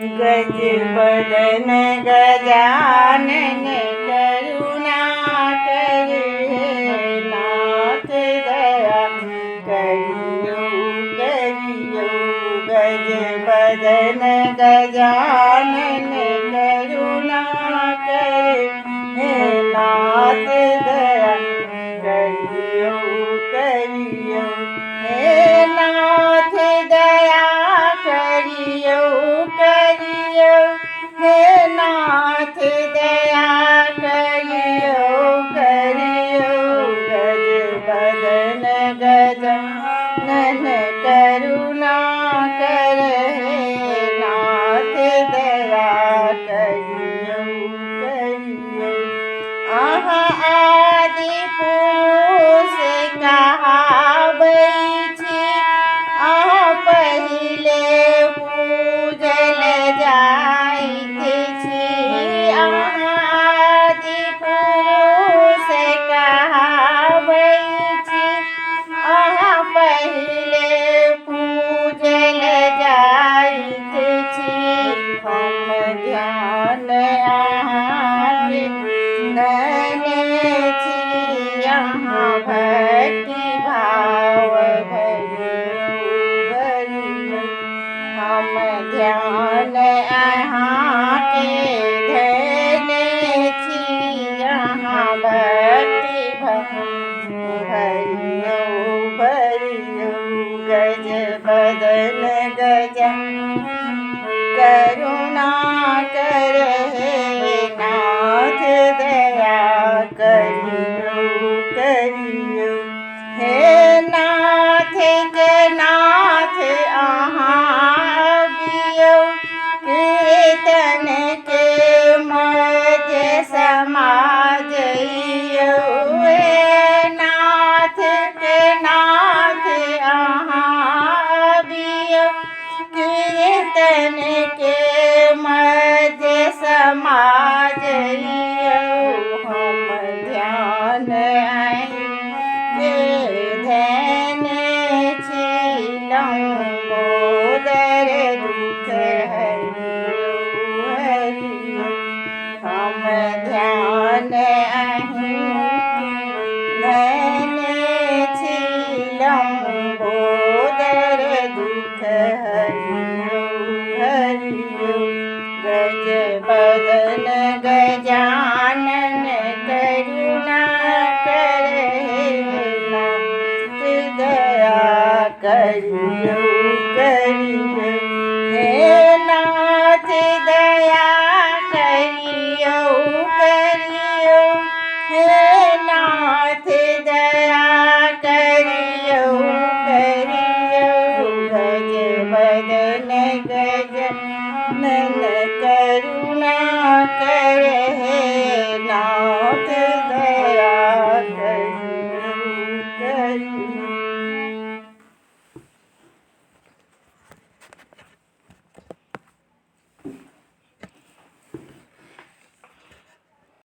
गज बदन गजानन करुणाकर हे नाथ दया करियो करियो। गज बदन गजानन करुणाकर हे नाथ दया करियो करियो। हे नाथ दया करियो करियो। हे नाथ दया करियो करियो। गज बदन गजानन करुणाकर हे नाथ दया करियो करियो। आदि पुरुष कहावैछि पहिले पूजल जाइत छी। आदि पुरुष कहावैछि पहिले पूजल जाइत छी। हम ध्यान अहाँके धने छी यहाँ भक्ति भाव भरियो। हम ध्यान अहाँके धने छी यहाँ भक्ति भाव भरियो भरियो। गज बदन गजानन करुणाकर हे नाथ दया करियो करियो। हे नाथ के नाथ अहाँ अबियो कीर्तन के मध्य समा जइयो। हे नाथ के नाथ अहाँ अबियो कीर्तन के मध्य समा